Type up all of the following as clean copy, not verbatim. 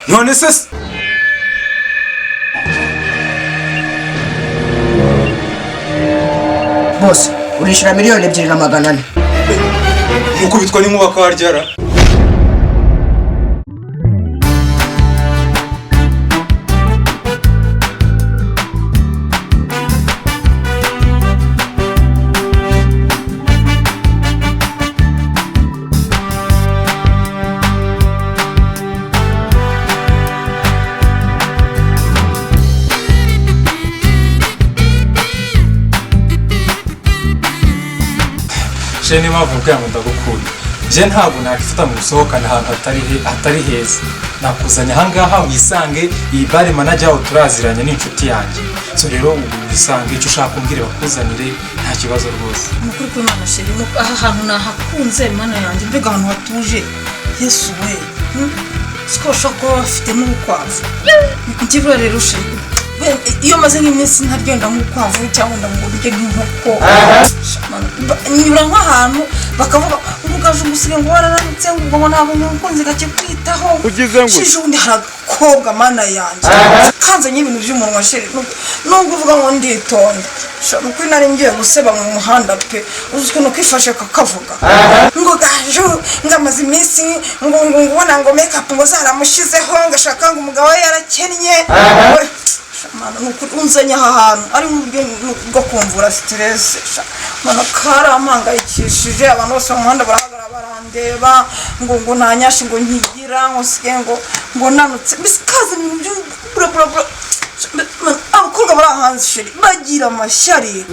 none se bose urishura miliyoni 2,400 mukubitwa n'inkuba ko waryara Jeni mavuga ngo ndagukunda. Je ntabwo nakifata mu gusohokana ahantu hatari heza. Nakuzanye ahangaha wisange iyi bare manager aho turaziranye n'inshuti yanjye. So rero wisange icyo ushaka kumbwira bakuzanire nta kibazo rwose. Mukuru ko Imana sheri aha hantu nahakunze Mana yanjye mbega ahantu hatuje. Yesu we. Siko shako afite n'ubukwavu. Njibura rero sheri. Iyo maze nk'iminsi ntargenda nk'ukwavu cyangwa ndamubirye nk'inkoko. Nyura nk'ahantu bakavuga ubugaje umusiga ngo wararanitse ngo ntabwo nkunze gake kwitaho. Shije undi harakobwa Mana yanjye. Kanze n'ibintu by'umunwa sheri. Nubwo uvuga ngo nditonda. Nuko nari ngiye guseba mu muhanda pe. Uziko no kwifashe kakavuga. Ngo gaje ngamaze iminsi ngo ubona ngo make up ngo zaramushizeho ngashaka ngo umugabo we yarakennye. Mana unzanya ahantu ari mu buryo bwo kumvura stress. Mana karampangayikishije abantu bose mu muhanda barahagara barandeba ngo ntanyashi ngo nkigira ngo sige ngo nanutse bisikaze mu byo bro abakobwa barahanze sheri bagira amashyari.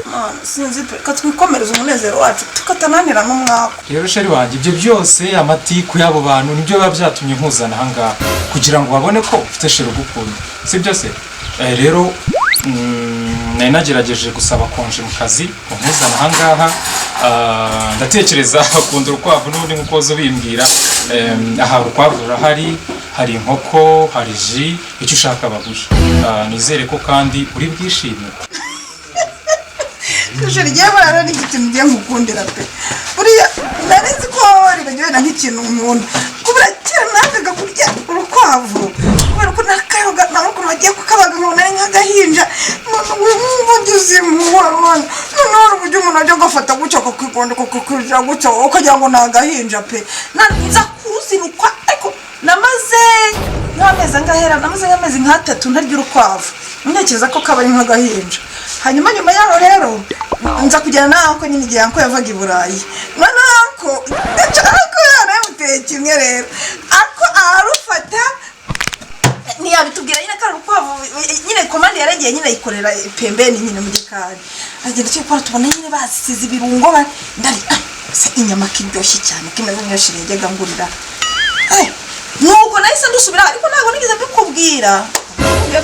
Mana sinzi pe katwikomereza umunezero wacu tukatananira n'umwako. Rero sheri wanjye ibyo byose amatiku y'abo bantu nibyo biba byatumye nkuzana ahangaha kugira ngo babone ko ufite sheri ugukunda. Si byose rero nari nagerageje gusaba konje mu kazi nkuzana ahangaha ndatekereza akunda urukwavu n'ubundi nk'uko zo bimbwira aha urukwavu rurahari hari inkoko hari ji icyo ushaka bagusha nizere ko kandi uri bwishime. Sheri giye barara n'ikintu ngiye ngukundira pe buriya narizi ko riragiye nk'ikintu nkunda kubura kera nangaga kurya urukwavu kubera ko nakayoga namuko nagiye kukabaga ngo nari nk'agahinja n'ubugizi muwana none uburyo umuntu ajya gufata gucyo kukigonda kukuja gucyo ukagira ngo nagahinja pe nanza kuzinukwa ariko namaze nk'amezi nk'atatu ntarya urukwavu ntekereza ko kabari nk'agahinja. Hanyuma nyuma yaho rero nza kujyana nako nyine igihe anko yavaga i Burayi nako yana yamuteye kimwe rero ako arufata ntiyabitubwira nyine ko urukwavu nyine komande yaragiye nyine ayikorera pembeni nyine mu gikari agenda cyekora tubona nyine basize ibirungo ndari se inyama kiryoshye cyane kimeze nk'ishiri yajyaga ngurira nuko nahise ndusubira ariko ntabwo nigeze mbikubwira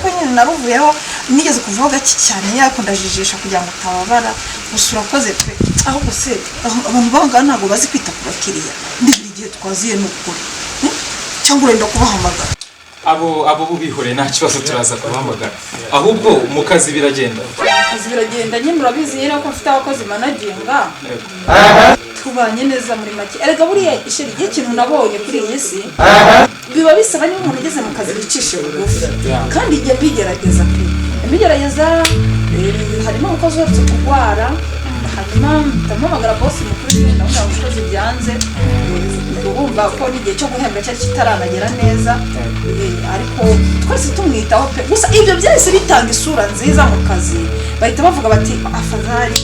ko nyine naruvuyeho nigeze kuvuga gake cyane yako ndajijisha kugira ngo utababara usura koze pe aho guse abantu banga ntabwo bazi kwita ku bakiriya ndibiri gihe twaziye n'ukuri cyangwa urenda kubahamagara abo bubihore nta kibazo turaza kubahamagara ahubwo mu kazi biragenda nyine murabizi rero ko mfite abakozi managinga tubanye neza muri make erega buriya isheri gihe kintu nabonye kuri iyi si biba bisaba niba umuntu ugeze mu kazi bicishe bugufi kandi igihe mbigerageza harimo umukozi wese kurwara hanyuma ndamuhamagara bosi mukuru ndabona umukozi byanze urumva ko n'igihe cyo guhembwa cyari kitaranagera neza ariko twese tumwitaho pe gusa ibyo byose bitanga isura nziza mu kazi bahita bavuga bati afazari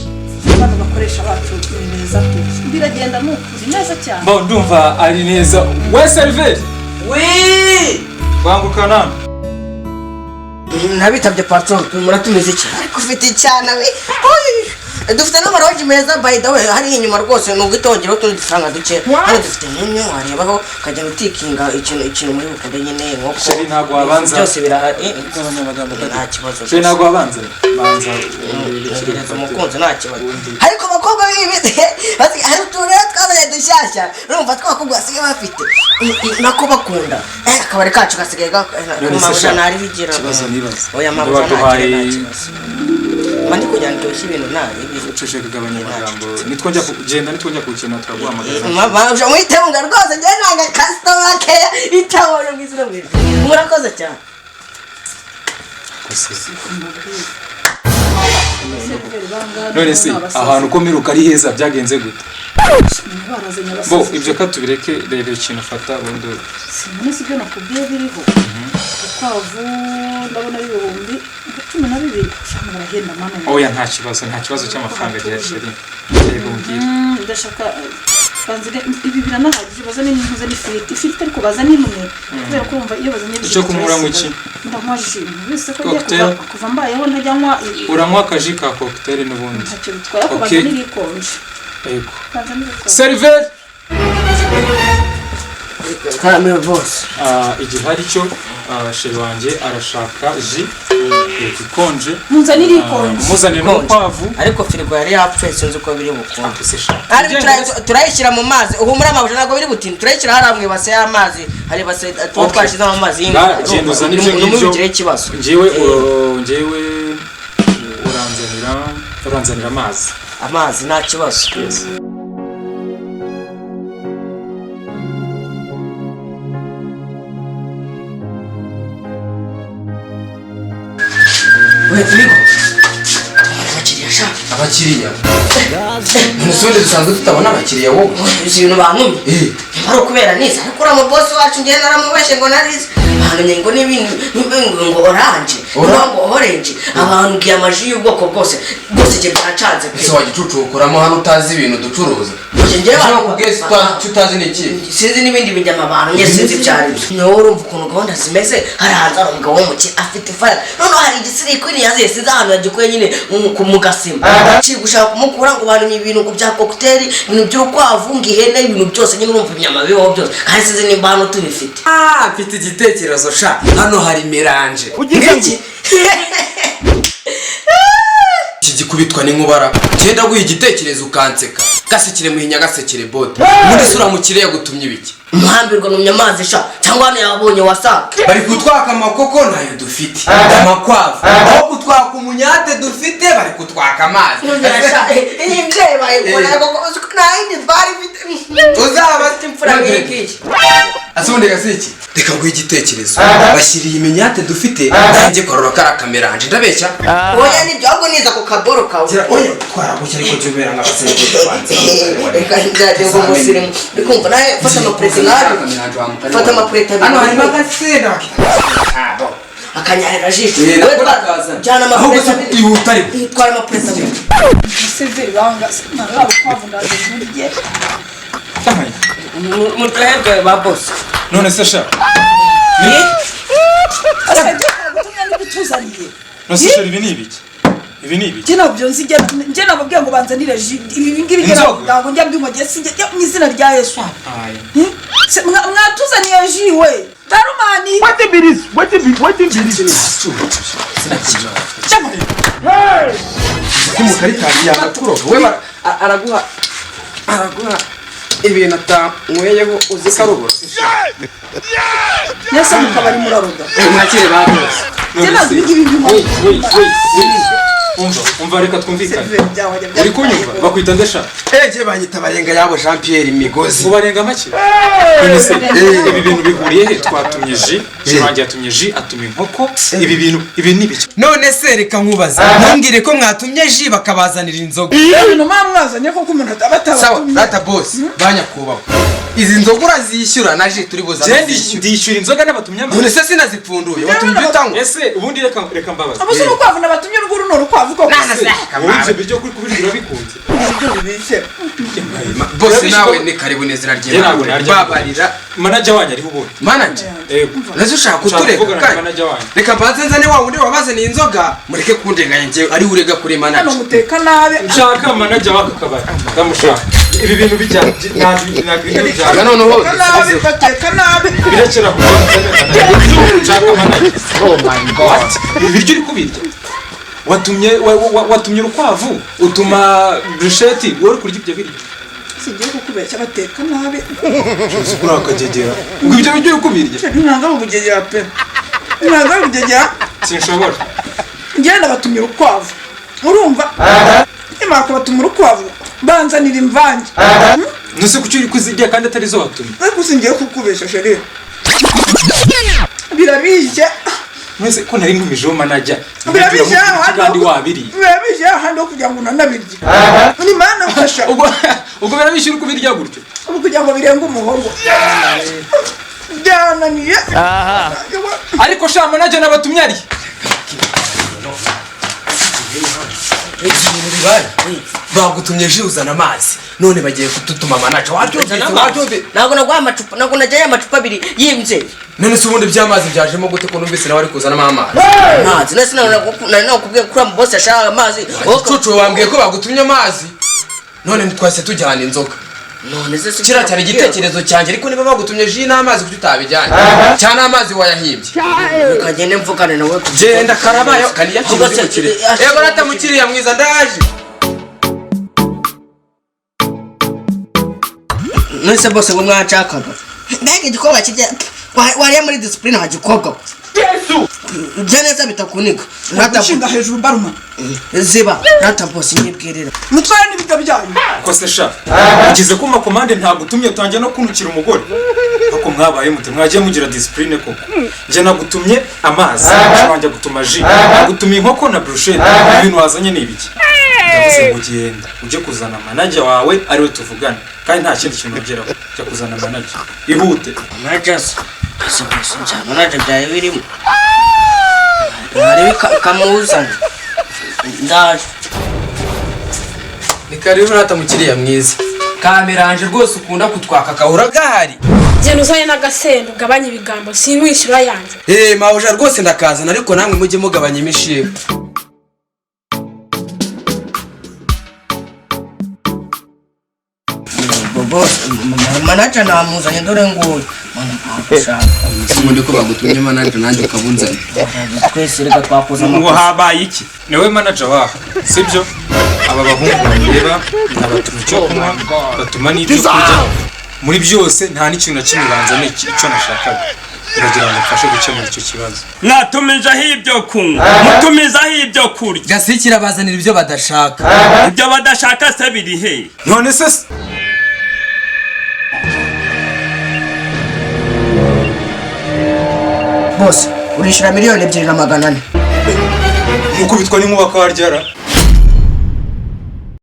abantu bakoresha bacu neza pe biragenda n'ukuri neza cyane mbo ndumva ari neza we serveur bangukana nabitabye patron muratumize iki ariko ufite cyane we dufite n'amaroji meza by the way hari inyuma rwose nubwo itongera utundi dufaranga duke hano dufite n'imyo warebaho kajya utikinga ikintu muri bukunde nyine nk'uko sheri ntabwo wabanza byose birahari n'abanyamagambo nta kibazo sheri ntabwo wabanza banza umukunzi nta kibazo ariko abakobwa b'ibite hari uturere twazanye dushyashya urumva tw'abakobwa basigaye bafite nako bakunda akabari kacu gasigaye gakomamura ntari bigira ikibazo nibaza oya mabuza nta kibazo mandi kugira ngo ndoshye ibintu nabi ucece kugabanya amagambo nitwajya kugenda nitwajya kukina turaguhamagara mama mwitemunga rwose njye nanga customer care itabona mwizina mwiza murakoze cyane none se ahantu ko miruka ari heza byagenze gute bo ibyo ka tubireke rero ikintu ufata ubundi sinone sibyo nakubwiye biriho ukwavu ndabona ari 12,000 ushaka barahenda mano oya nta kibazo cy'amafaranga gihari yego mbwira ndashaka banzire ibi biranahagije bazane n'impuze n'ifiriti ariko bazane imwe kubera ko umva iyo bazanye icyo kumura mu ki ndamwaje bise ko ngiye kuva mbayeho ntajyanywa uranywa akaji ka cocktail n'ubundi ntacyo bitwara ko bazane irikonje yego server karamel boss igihari cyo sheri wanjye arashaka ji ikonje munzanire ikonje muzanire n'ukwavu ariko firigo yari yapfuye sinzi uko biri bukunde turayishyira mu mazi ubu muri amabuye ntabwo biri butinde turayishyira hari amwe base y'amazi hari base twashyize mu mazi genda uzane ibyo ngibyo njyewe uranzanira amazi nta kibazo abakiriya nusonde dusanzwe tutabona abakiriya wowe ibintu bantumye ari ukubera niza ariko uriya mubosi wacu njye naramubeshye ngo narize bantumye ngo n'ibintu ngo oranje ngo orange abantu ngiye amaji y'ubwoko bwose njye byacanze ese wagicucu ukoramo hano utazi ibintu ducuruza utazi n'iki sinzi n'ibindi bijyama abantu njye sinzi ibyari byo niwowe urumva ukuntu gahunda zimeze hari hanze hari umugabo w'umuke afite ifaranga noneho hari igisirikwi yaziye sinzi ahantu yagikuye nyine mu gasima kiri gushaka kumukura ngo bantumye ibintu bya cocktail ibintu by'urukwavu ngo ihene ibintu byose nyine urumva inyama bibaho byose kandi sinzi nimba hano tubifite mfite igitekerezo sha hano hari melange iki iki gikubitwa n'inkubara genda guha igitekerezo ukanseka gasekere muhinya gasekere bote muri sura mukire yagutumye ibiki muhambirwa mu nyamazi sha cyangwa hano yabonye wasake bari kutwaka amakoko nayo dufite amakwavu aho kutwaka umunyate dufite bari kutwaka amazi iyi mbyeyi bayikora nta yindi bari ifite uzaba imfura nk'iki asubundi gasiki reka nguhe igitekerezo bashyiriye iminyate dufite nanjye korora kara kameranje ndabeshya oya nibyo ahubwo niza ku kaboro kawe oya twaragushya ariko jumera nk'abasirikare banze reka nzajya ngo musirimu bikumva nawe fata amapureti nk'ayo fata amapureti abiri hano harimo agasenda akanyarira jisho jyana amapureti abiri yihuta ariko twara amapureti abiri severi banga ntabwo kwavu ndaje burye mutahebwe ba boss none se sha nose sheri ibi ni ibiki Jina byo nzige nje nababwiye ngo banzanire ibi ngibi ntabwo njya mbimogiye sinjye mu izina rya Yesu mwatuzaniye ji we Darumani umukaritari yamakuro we araguha ibintu atanweyeho uzi ko arubura Yesu mukabari muraroga mwakire ba bose Jina ngibi umva reka twumvikane uri kunyumva bakwita ndesha eje banyita barenga yabo Jean Pierre Migozi ubarenga make none se ibi bintu bihuriye he twatumye ji wanjye yatumye ji atuma inkoko ibi ni biki none se reka nkubaze ntumbwire ko mwatumye ji bakabazanira inzoga ibintu mwazanye ko kumuntu atabatabatumye sawa data boss banyakubaho izi nzoga urazishyura na ji turi buzana ndishyura inzoga n'abatumye none se sinazipfunduye watumye utangwa ese ubundi reka mbabaza abasore ukwavu n'abatumye uruguru n'urukwavu ko ubuze bijyo kuri kubijura bikunze boss nawe ni karibu nezina ry'Imana babarira manager wanyu ariho ubundi manager nazo ushaka kutureka reka mbanze nzane wa wundi wabazaniye inzoga mureke kundenganya njye ari urega kuri manager hano muteka nabe nshaka manager waka kabari ndamushaka ibi bintu bijya ntabwo noneho nabe bateka nabe birakira kuba nshaka manager oh my god ibiryo uri kubirya watumye urukwavu utuma brusheti wowe kurya ibyo biryo sigiye kukubeshya bateka nabe uzi kuri akagegera ngo ibyo biryo ukubirya nanga ubugegera pe nanga ubugegera sinshobora ngenda batumye urukwavu urumva nimara kubatuma urukwavu banzanira imvange nuse kuki uri kuzirya kandi atari zo watumye ariko singiye kukubesha sheri birabishye mwese ko nari nkumijeho manajya birabishye kandi wabiriye birabishye ahandi ho kugira ngo unanabirye ni mana mfasha ubwo birabishye uri kubirya gutyo ubu kugira ngo birenge umuhogo byananiye ariko sha manajya nabatumye ari bagutumye ji uzana amazi none bagiye kututuma manaja wabyumvise ntabwo naguha amacupa ntabwo najyayo amacupa abiri y'imvye none se ubundi by'amazi byajemo gute ko numvise nawe ari kuzanamo amazi amazi nasi nari nakubwiye kuri boss ashaka amazi cucu wambwiye ko bagutumye amazi none ntitwase tujyana inzoga none se kiriya cyari igitekerezo cyanjye ariko niba bagutumye ji n'amazi kuki utabijyanye cyane amazi wayahimbye ukagende mvugane nawe genda karabayo kaniyakire yego natamukiriya mwiza ndaje none bose ngo mwashakaga mbega igikobwa kijya wariye muri discipline hagikobwa byaneza bitakuniga ntatashinga hejuru baruma ziba rata boss nyibwirira mutware n'ibiga byanyu ko se sha ugize ko makomande ntagutumye utangiye no kunukira umugore ako mwabaye mute mwagiye mugira discipline koko nje nagutumye amazi wanjye gutuma ji nagutumye inkoko na brushette ibintu wazanye ni ibiki ndavuze mugenda uje kuzana manager wawe ariwe tuvugana kandi nta kindi kintu ugeraho cyo kuzana manager ihute managers manager byaye birimo hari kamuzana ndaje ni karibu natamukiriya mwiza kameranje rwose ukunda kutwaka kahora gahari genda uzanye n'agasendo ugabanye ibigambo sinkwishyura yanjye mawuja rwose ndakazana ariko namwe mujye mugabanya imishiha boss manager namuzanye dore nguyu ubundi ko bagutumye manager nanjye ukabunzanye twese reka twakoze ngo habaye iki niwe manager waho sibyo aba bahungu bareba abatuma icyo kunywa batuma n'ibyo kurya muri byose nta n'ikintu na kimwe banzaniye icyo nashakaga uragira ngo mfashe gukemura icyo kibazo mwatumizaho ibyo kunywa mutumizaho ibyo kurya gasikira bazanira ibyo badashaka ibyo badashaka se biri he none se boss urishura 2,200,000 nk'uko bitwa n'inkuba ko waryara